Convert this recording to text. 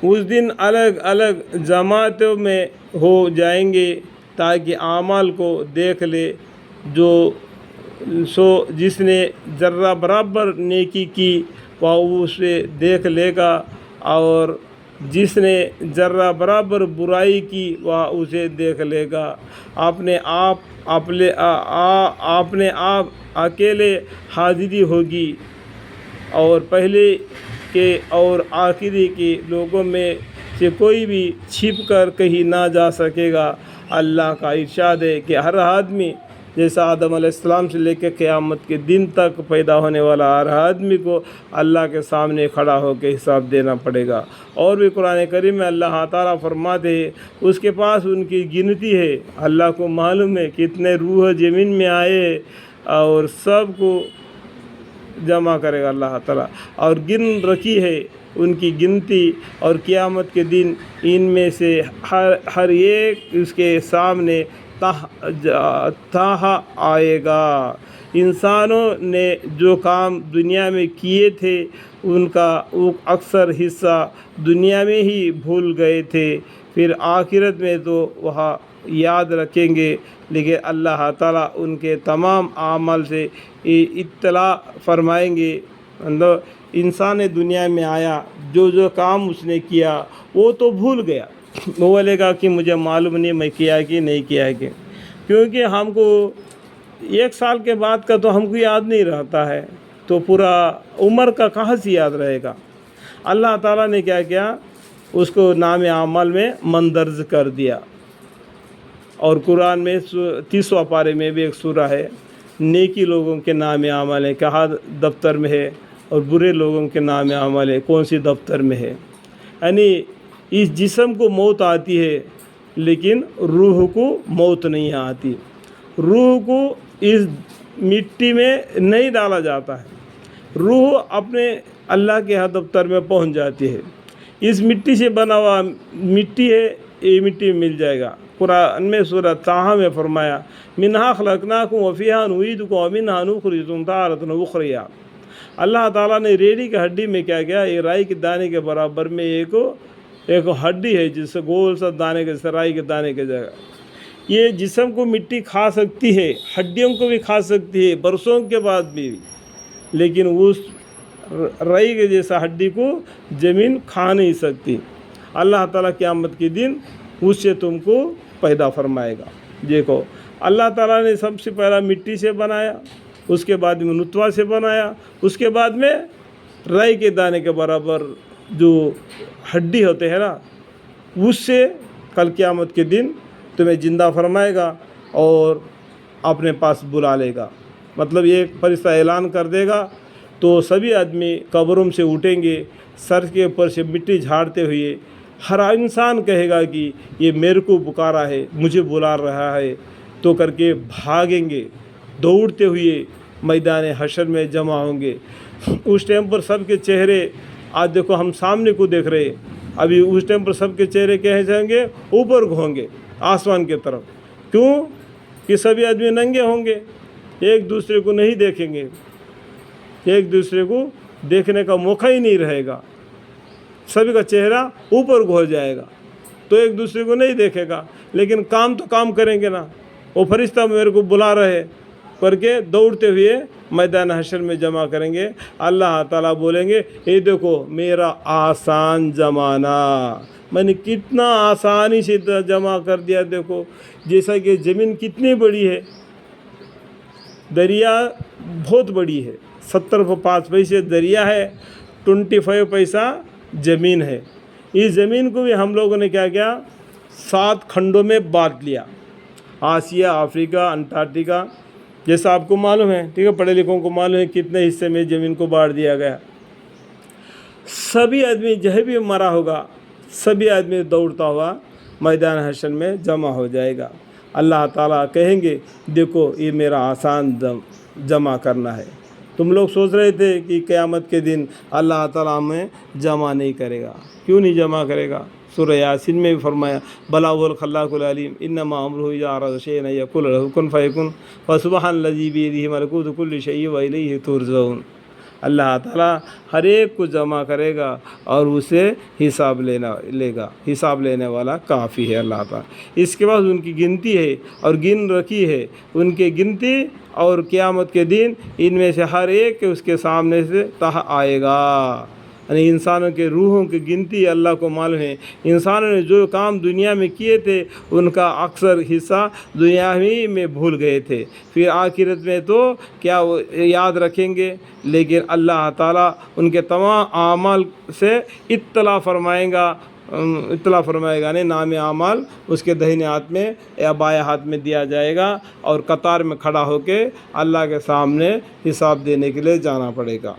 اس دن الگ الگ جماعتوں میں ہو جائیں گے تاکہ اعمال کو دیکھ لے. جس نے ذرہ برابر نیکی کی وہ اسے دیکھ لے گا، اور جس نے ذرہ برابر برائی کی وہ اسے دیکھ لے گا. اپنے آپ اکیلے حاضری ہوگی، اور پہلے کے اور آخری کے لوگوں میں سے کوئی بھی چھپ کر کہیں نہ جا سکے گا. اللہ کا ارشاد ہے کہ ہر آدمی، جیسا آدم علیہ السلام سے لے کے قیامت کے دن تک پیدا ہونے والا ہر آدمی کو اللہ کے سامنے کھڑا ہو کے حساب دینا پڑے گا. اور بھی قرآن کریم میں اللہ تعالیٰ فرماتے ہیں اس کے پاس ان کی گنتی ہے. اللہ کو معلوم ہے کتنے روح زمین میں آئے، اور سب کو جمع کرے گا اللہ تعالیٰ، اور گن رکھی ہے ان کی گنتی. اور قیامت کے دن ان میں سے ہر ایک اس کے سامنے تہا آئے گا. انسانوں نے جو کام دنیا میں کیے تھے ان کا وہ اکثر حصہ دنیا میں ہی بھول گئے تھے، پھر آخرت میں تو وہاں یاد رکھیں گے، لیکن اللہ تعالیٰ ان کے تمام اعمال سے اطلاع فرمائیں گے. انسان دنیا میں آیا، جو کام اس نے کیا وہ تو بھول گیا، وہ بولے گا کہ مجھے معلوم نہیں میں کیا کہ نہیں کیا کہ، کیونکہ ہم کو 1 سال کے بعد کا تو ہم کو یاد نہیں رہتا ہے، تو پورا عمر کا کہاں سے یاد رہے گا. اللہ تعالیٰ نے کیا کیا، اس کو نام اعمال میں مندرج کر دیا. اور قرآن میں 30واں پارے میں بھی ایک سورہ ہے، نیکی لوگوں کے نام اعمال ہے کہاں دفتر میں ہے، اور برے لوگوں کے نام اعمال ہے کون سی دفتر میں ہے. یعنی اس جسم کو موت آتی ہے لیکن روح کو موت نہیں آتی. روح کو اس مٹی میں نہیں ڈالا جاتا ہے، روح اپنے اللہ کے دفتر میں پہنچ جاتی ہے. اس مٹی سے بنا ہوا مٹی ہے، یہ مٹی مل جائے گا. قرآن میں سورہ طٰہٰ میں فرمایا منہا خلقناکم وفیہا نعیدکم ومنہا نخرجکم تارۃ اخری. اللہ تعالیٰ نے ریڑھی کی ہڈی میں کیا کیا، ایک رائی کے دانے کے برابر میں ایک ہڈی ہے جس سے گول سا دانے کے رائی کے دانے کے جگہ. یہ جسم کو مٹی کھا سکتی ہے، ہڈیوں کو بھی کھا سکتی ہے برسوں کے بعد بھی، لیکن اس رائی کے جیسا ہڈی کو زمین کھا نہیں سکتی. اللہ تعالیٰ قیامت کے دن اس سے تم کو پیدا فرمائے گا. دیکھو اللہ تعالیٰ نے سب سے پہلا مٹی سے بنایا، اس کے بعد میں نطفہ سے بنایا، اس کے بعد میں رائی کے دانے کے برابر جو ہڈی ہوتے ہیں نا، اس سے کل قیامت کے دن تمہیں زندہ فرمائے گا اور اپنے پاس بلا لے گا. مطلب یہ فرشتہ اعلان کر دے گا تو سبھی آدمی قبروں سے اٹھیں گے، سر کے اوپر سے مٹی جھاڑتے ہوئے. ہر انسان کہے گا کہ یہ میرے کو پکارا ہے، مجھے بلا رہا ہے، تو کر کے بھاگیں گے دوڑتے ہوئے میدان حشر میں جمع ہوں گے. اس ٹائم پر سب کے چہرے، آج دیکھو ہم سامنے کو دیکھ رہے، ابھی اس ٹائم پر سب کے چہرے کہے جائیں گے اوپر کو ہوں گے آسمان کی طرف. کیوں کہ سبھی آدمی ننگے ہوں گے، ایک دوسرے کو نہیں دیکھیں گے، ایک دوسرے کو دیکھنے کا موقع ہی نہیں رہے گا. سبھی کا چہرہ اوپر کو ہو جائے گا تو ایک دوسرے کو نہیں دیکھے گا. لیکن کام تو کام کریں گے نا. وہ فرشتہ میرے کو بلا رہے کر کے دوڑتے ہوئے میدان حشر میں جمع کریں گے. اللہ تعالیٰ بولیں گے یہ دیکھو میرا آسان زمانہ، میں نے کتنا آسانی سے جمع کر دیا. دیکھو جیسا کہ زمین کتنی بڑی ہے، دریا بہت بڑی ہے، 70 پیسے دریا ہے، 25 پیسہ زمین ہے. اس زمین کو بھی ہم لوگوں نے کیا کیا، 7 کھنڈوں میں بانٹ لیا. آسیا، افریقہ، انٹارکٹیکا، جیسا آپ کو معلوم ہے، ٹھیک ہے، پڑھے لکھوں کو معلوم ہے کتنے حصے میں زمین کو بانٹ دیا گیا. سبھی آدمی جہاں بھی مرا ہوگا، سبھی آدمی دوڑتا ہوا میدان حشر میں جمع ہو جائے گا. اللہ تعالیٰ کہیں گے دیکھو یہ میرا آسان جمع کرنا ہے. تم لوگ سوچ رہے تھے کہ قیامت کے دن اللہ تعالیٰ ہمیں جمع نہیں کرے گا. کیوں نہیں جمع کرے گا؟ سورہ یاسین میں بھی فرمایا بلا هو الخلاق العلیم انما امره اذا اراد شیئا ان یقول له کن فیکن فسبحان الذی بیدہ ملکوت کل شیء والیہ ترجعون. اللہ تعالیٰ ہر ایک کو جمع کرے گا اور اسے حساب لے گا. حساب لینے والا کافی ہے اللہ تعالیٰ. اس کے بعد ان کی گنتی ہے اور گن رکھی ہے. ان کی گنتی اور قیامت کے دن ان میں سے ہر ایک اس کے سامنے سے آئے گا. یعنی انسانوں کے روحوں کی گنتی اللہ کو معلوم ہے. انسانوں نے جو کام دنیا میں کیے تھے ان کا اکثر حصہ دنیا ہی میں بھول گئے تھے. پھر آخرت میں تو کیا وہ یاد رکھیں گے. لیکن اللہ تعالیٰ ان کے تمام اعمال سے اطلاع فرمائے گا. یعنی نام اعمال اس کے داہنے ہاتھ میں یا بائیں ہاتھ میں دیا جائے گا اور قطار میں کھڑا ہو کے اللہ کے سامنے حساب دینے کے لیے جانا پڑے گا.